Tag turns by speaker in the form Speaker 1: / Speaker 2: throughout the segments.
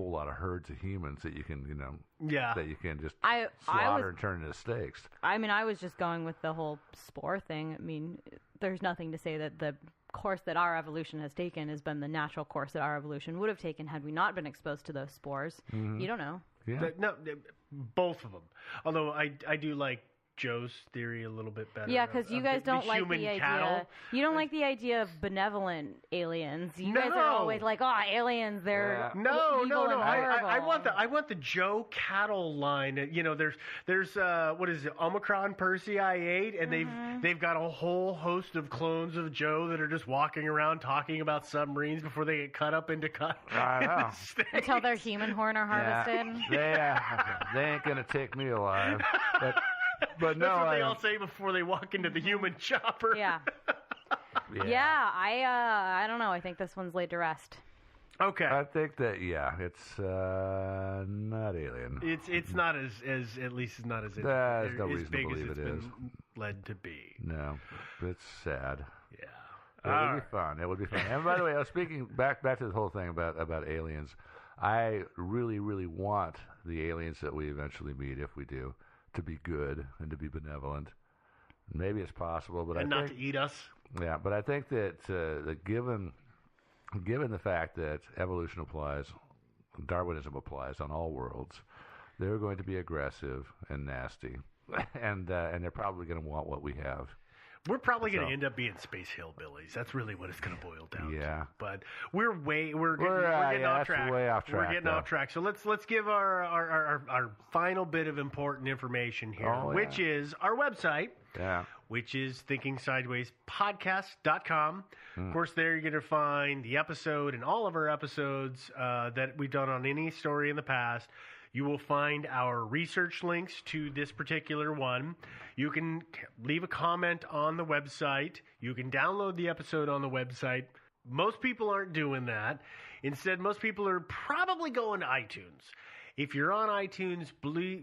Speaker 1: whole lot of herds of humans that you can, that you can just
Speaker 2: I
Speaker 1: slaughter and turn into steaks.
Speaker 2: I mean, I was just going with the whole spore thing. I mean, there's nothing to say that the course that our evolution has taken has been the natural course that our evolution would have taken had we not been exposed to those spores.
Speaker 1: Mm-hmm.
Speaker 2: You don't know.
Speaker 1: Yeah.
Speaker 3: No, both of them. Although I do like Joe's theory a little bit better.
Speaker 2: Yeah, because you guys don't like the
Speaker 3: human
Speaker 2: idea.
Speaker 3: cattle.
Speaker 2: You don't like the idea of benevolent aliens. You
Speaker 3: No.
Speaker 2: guys are always like, oh, aliens, they're
Speaker 3: No.
Speaker 2: evil and
Speaker 3: I
Speaker 2: horrible."
Speaker 3: want the Joe cattle line. There's what is it, Omicron Persei 8, and they've got a whole host of clones of Joe that are just walking around talking about submarines before they get cut up into
Speaker 1: I know.
Speaker 2: until their human horn are harvested.
Speaker 1: They ain't gonna take me alive. But no,
Speaker 3: That's what they all say before they walk into the human chopper.
Speaker 2: Yeah.
Speaker 1: yeah.
Speaker 2: I don't know. I think this one's laid to rest.
Speaker 3: Okay.
Speaker 1: I think that it's not alien.
Speaker 3: It's not as at least it's not as
Speaker 1: There's no
Speaker 3: as
Speaker 1: reason to
Speaker 3: big
Speaker 1: believe
Speaker 3: as
Speaker 1: it
Speaker 3: it's
Speaker 1: is.
Speaker 3: been led to be.
Speaker 1: No, it's sad.
Speaker 3: Yeah.
Speaker 1: It would be fun. It would be fun. And by the way, I was speaking back to the whole thing about aliens. I really, really want the aliens that we eventually meet, if we do, to be good and to be benevolent. Maybe it's possible, but
Speaker 3: not to eat us.
Speaker 1: Yeah, but I think that given the fact that evolution applies, Darwinism applies on all worlds, they're going to be aggressive and nasty, and they're probably going to want what we have.
Speaker 3: We're probably going to end up being space hillbillies. That's really what it's going to boil down to. But we're getting off track.
Speaker 1: Way off track.
Speaker 3: We're getting off track. So let's give our final bit of important information here, which is our website.
Speaker 1: Yeah.
Speaker 3: Which is thinkingsidewayspodcast.com. Of course, there you're going to find the episode and all of our episodes that we've done on any story in the past. You will find our research links to this particular one. You can leave a comment on the website. You can download the episode on the website. Most people aren't doing that. Instead, most people are probably going to iTunes. If you're on iTunes,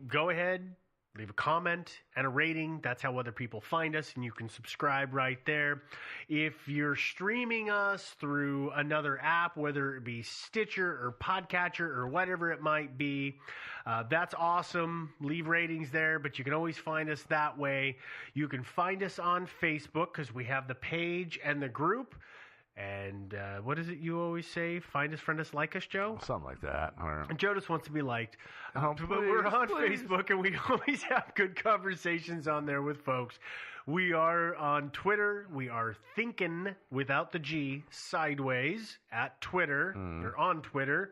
Speaker 3: go ahead, leave a comment and a rating. That's how other people find us, and you can subscribe right there. If you're streaming us through another app, whether it be Stitcher or Podcatcher or whatever it might be, that's awesome. Leave ratings there, but you can always find us that way. You can find us on Facebook because we have the page and the group. And what is it you always say? Find us, friend us, like us, Joe?
Speaker 1: Something like that.
Speaker 3: And Joe just wants to be liked.
Speaker 1: But
Speaker 3: we're on Facebook, and we always have good conversations on there with folks. We are on Twitter. We are Thinking, without the G, Sideways, at Twitter. Or on Twitter.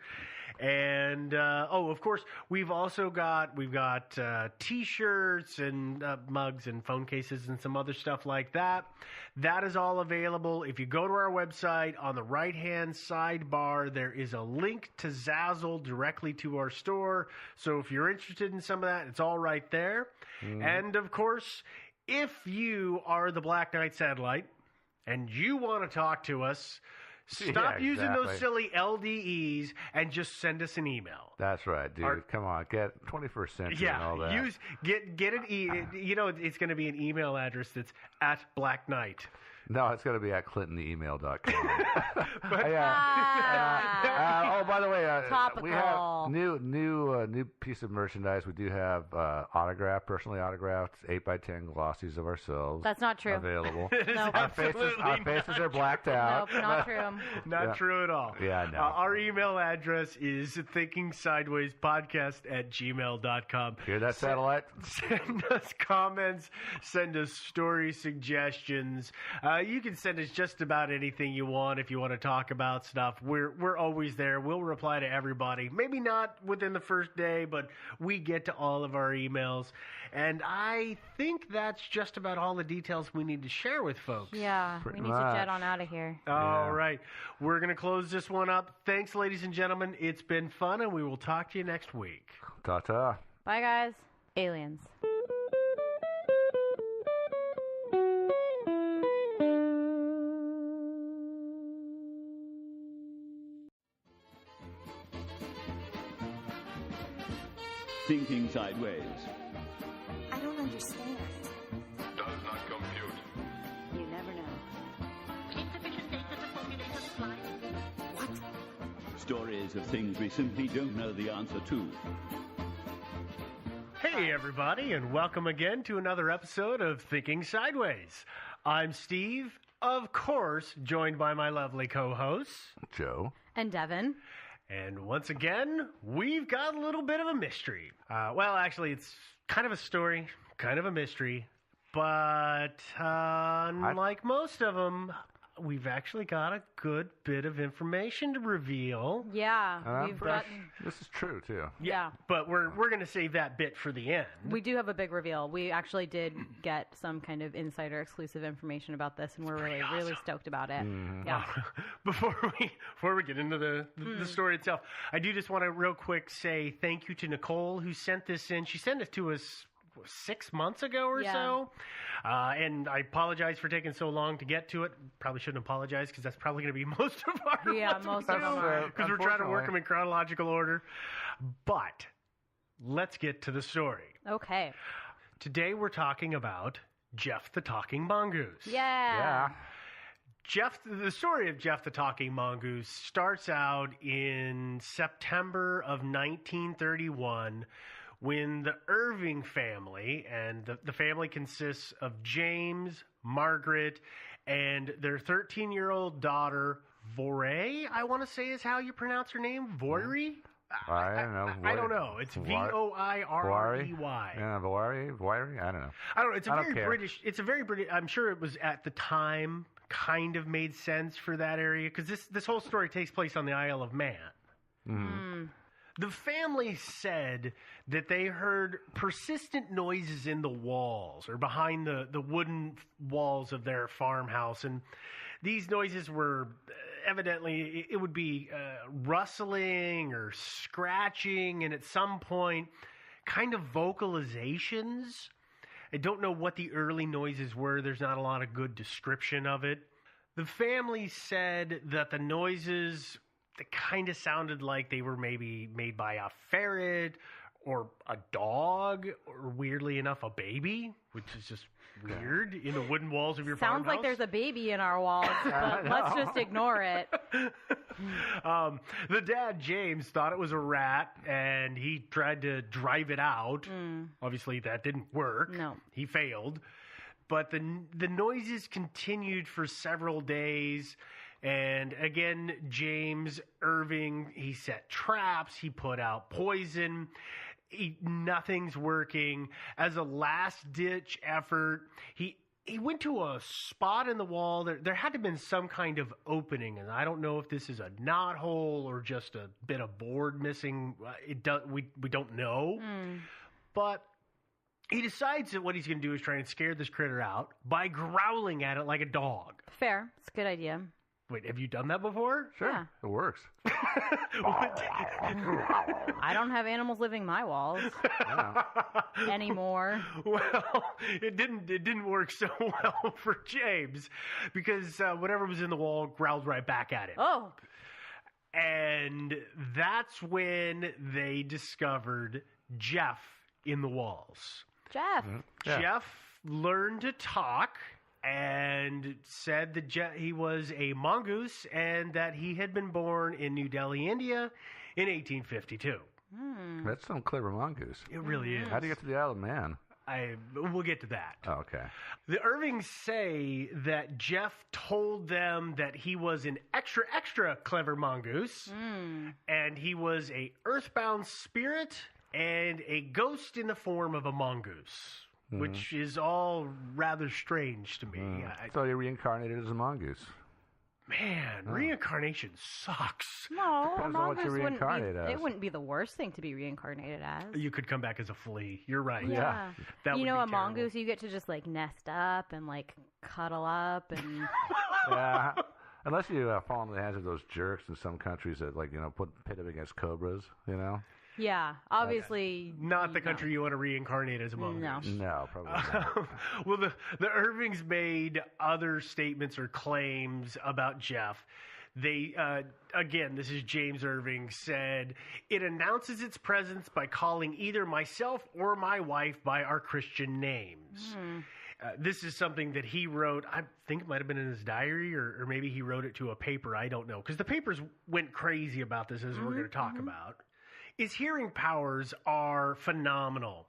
Speaker 3: And, of course, we've got T-shirts and mugs and phone cases and some other stuff like that. That is all available. If you go to our website, on the right-hand sidebar, there is a link to Zazzle directly to our store. So if you're interested in some of that, it's all right there. And, of course, if you are the Black Knight Satellite and you want to talk to us, stop using those silly LDEs and just send us an email.
Speaker 1: That's right, dude. Come on, get 21st century and all that.
Speaker 3: Get an it's going to be an email address that's at Black Knight.
Speaker 1: No, it's going to be at clintonemail.com. By the way, we have new piece of merchandise. We do have personally autographed 8x10 glossies of ourselves.
Speaker 2: That's not true.
Speaker 1: Available.
Speaker 2: Nope.
Speaker 1: Our faces are blacked out.
Speaker 2: Nope, not true.
Speaker 3: Not true at all.
Speaker 1: Yeah, I know.
Speaker 3: Our email address is thinkingsidewayspodcast@gmail.com.
Speaker 1: Hear that, satellite?
Speaker 3: Send us comments. Send us story suggestions. You can send us just about anything you want if you want to talk about stuff. We're always there. We'll reply to everybody. Maybe not within the first day, but we get to all of our emails. And I think that's just about all the details we need to share with folks.
Speaker 2: Yeah, we need to jet on out of here.
Speaker 3: All right. We're going to close this one up. Thanks, ladies and gentlemen. It's been fun, and we will talk to you next week.
Speaker 1: Ta-ta.
Speaker 2: Bye, guys. Aliens.
Speaker 4: Thinking Sideways.
Speaker 5: I don't understand.
Speaker 6: Does not compute.
Speaker 2: You never know.
Speaker 5: Insufficient data to formulate a reply. What?
Speaker 4: Stories of things we simply don't know the answer to.
Speaker 3: Hey, everybody, and welcome again to another episode of Thinking Sideways. I'm Steve, of course, joined by my lovely co-hosts,
Speaker 1: Joe.
Speaker 2: And Devin.
Speaker 3: and once again, we've got a little bit of a mystery. Well, actually, it's kind of a story, kind of a mystery, but unlike most of them, we've actually got a good bit of information to reveal.
Speaker 2: Yeah, we've got.
Speaker 1: This is true, too.
Speaker 2: Yeah.
Speaker 3: But we're going to save that bit for the end.
Speaker 2: We do have a big reveal. We actually did get some kind of insider exclusive information about this, and we're really stoked about it. Yeah.
Speaker 3: Before we get into the story itself, I do just want to real quick say thank you to Nicole who sent this in. She sent it to us 6 months ago or so. And I apologize for taking so long to get to it. Probably shouldn't apologize because that's probably going to be most of our
Speaker 2: Most of them are.
Speaker 3: because we're trying to work them in chronological order. But let's get to the story.
Speaker 2: Okay.
Speaker 3: Today we're talking about Jeff the Talking Mongoose.
Speaker 2: Yeah.
Speaker 3: The story of Jeff the Talking Mongoose starts out in September of 1931 when the Irving family, and the family consists of James, Margaret, and their 13-year-old daughter, Voirey, I want to say is how you pronounce her name, Voirey?
Speaker 1: I don't know.
Speaker 3: I don't know. It's Voirey.
Speaker 1: Yeah, Voirey? I don't know.
Speaker 3: I don't know. It's a
Speaker 1: I don't
Speaker 3: very
Speaker 1: care.
Speaker 3: British. It's a very British. I'm sure it was at the time kind of made sense for that area because this whole story takes place on the Isle of Man. The family said that they heard persistent noises in the walls or behind the wooden walls of their farmhouse. And these noises were evidently, it would be rustling or scratching, and at some point, kind of vocalizations. I don't know what the early noises were. There's not a lot of good description of it. The family said that the noises, they kind of sounded like they were maybe made by a ferret or a dog or, weirdly enough, a baby, which is just weird in the wooden walls of your
Speaker 2: Sounds
Speaker 3: farmhouse.
Speaker 2: like there's a baby in our walls, but let's just ignore it.
Speaker 3: The dad, James, thought it was a rat, and he tried to drive it out. Obviously, that didn't work.
Speaker 2: No.
Speaker 3: He failed. But the noises continued for several days. And again, James Irving, he set traps. He put out poison. Nothing's working. As a last-ditch effort, he went to a spot in the wall. There had to have been some kind of opening, and I don't know if this is a knothole or just a bit of board missing. We don't know. But he decides that what he's going to do is try and scare this critter out by growling at it like a dog.
Speaker 2: Fair. It's a good idea.
Speaker 3: Wait, have you done that before?
Speaker 1: Sure,
Speaker 2: Yeah.
Speaker 1: it works.
Speaker 2: I don't have animals living my walls anymore.
Speaker 3: Well, it didn't work so well for James because whatever was in the wall growled right back at him.
Speaker 2: Oh,
Speaker 3: And that's when they discovered Jeff in the walls.
Speaker 2: Jeff.
Speaker 1: Yeah.
Speaker 3: Jeff learned to talk and said that he was a mongoose and that he had been born in New Delhi, India in 1852.
Speaker 1: That's some clever mongoose.
Speaker 3: It really is.
Speaker 1: How do you get to the Isle of Man?
Speaker 3: We'll get to that.
Speaker 1: Oh, okay.
Speaker 3: The Irvings say that Jeff told them that he was an extra clever mongoose, and he was a earthbound spirit and a ghost in the form of a mongoose, which is all rather strange to me.
Speaker 1: So you reincarnated as a mongoose.
Speaker 3: Man, reincarnation sucks.
Speaker 2: No,
Speaker 1: Depends on what you
Speaker 2: mongoose wouldn't
Speaker 1: reincarnate
Speaker 2: be,
Speaker 1: as.
Speaker 2: It wouldn't be the worst thing to be reincarnated as.
Speaker 3: You could come back as a flea. You're right.
Speaker 1: Yeah.
Speaker 3: That
Speaker 2: You
Speaker 3: would
Speaker 2: know,
Speaker 3: be
Speaker 2: a
Speaker 3: terrible.
Speaker 2: mongoose, you get to just like nest up and like cuddle up and
Speaker 1: Yeah. Unless you fall into the hands of those jerks in some countries that, like, pit them against cobras,
Speaker 2: yeah, obviously
Speaker 3: Not the
Speaker 2: no.
Speaker 3: country you want to reincarnate as a mongoose.
Speaker 2: No.
Speaker 1: No, probably not.
Speaker 3: Well, the Irvings made other statements or claims about Jeff. They, again, this is James Irving, said, it announces its presence by calling either myself or my wife by our Christian names. This is something that he wrote. I think it might have been in his diary, or maybe he wrote it to a paper. I don't know, because the papers went crazy about this, as we're going to talk about. His hearing powers are phenomenal.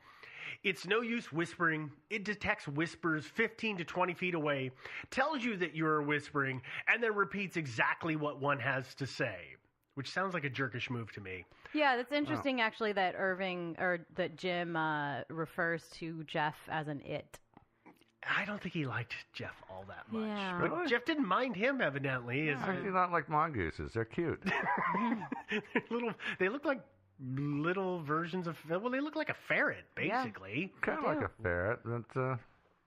Speaker 3: It's no use whispering. It detects whispers 15 to 20 feet away, tells you that you're whispering, and then repeats exactly what one has to say, which sounds like a jerkish move to me.
Speaker 2: Yeah, that's interesting, actually, that Jim refers to Jeff as an it.
Speaker 3: I don't think he liked Jeff all that much.
Speaker 2: Yeah.
Speaker 3: But
Speaker 1: Really?
Speaker 3: Jeff didn't mind him, evidently.
Speaker 1: How do you not like mongooses? They're cute.
Speaker 3: They look like little versions of, well, they look like a ferret, basically.
Speaker 1: Kind of like a ferret,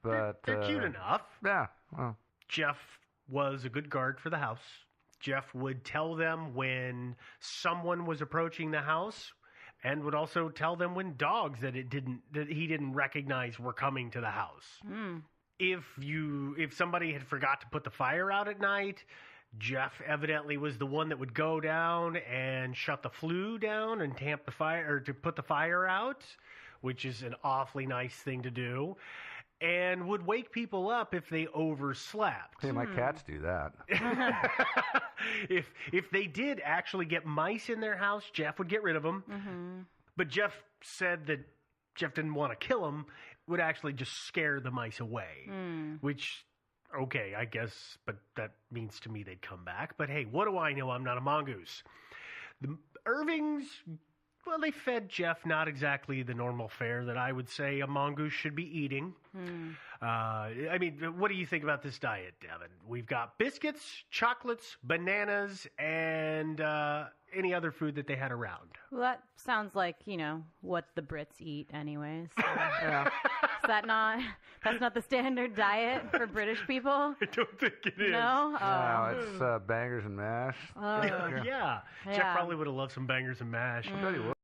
Speaker 1: but
Speaker 3: They're cute enough.
Speaker 1: Yeah. Well,
Speaker 3: Jeff was a good guard for the house. Jeff would tell them when someone was approaching the house, and would also tell them when dogs that he didn't recognize were coming to the house. If somebody had forgot to put the fire out at night, Jeff evidently was the one that would go down and shut the flue down and tamp the fire, or to put the fire out, which is an awfully nice thing to do, and would wake people up if they overslept.
Speaker 1: hey, my cats do that.
Speaker 3: If they did actually get mice in their house, Jeff would get rid of them. But Jeff said that Jeff didn't want to kill them, would actually just scare the mice away, which, okay, I guess, but that means to me they'd come back. But hey, what do I know? I'm not a mongoose. The Irvings, well, they fed Jeff not exactly the normal fare that I would say a mongoose should be eating. I mean, what do you think about this diet, Devin? We've got biscuits, chocolates, bananas, and any other food that they had around.
Speaker 2: Well, that sounds like, what the Brits eat anyways. So.
Speaker 1: Yeah.
Speaker 2: Is that that's not the standard diet for British people?
Speaker 3: I don't think it is.
Speaker 2: No?
Speaker 1: No, it's bangers and mash.
Speaker 2: Oh.
Speaker 3: Yeah. Jeff probably would have loved some bangers and mash.
Speaker 1: I bet he would.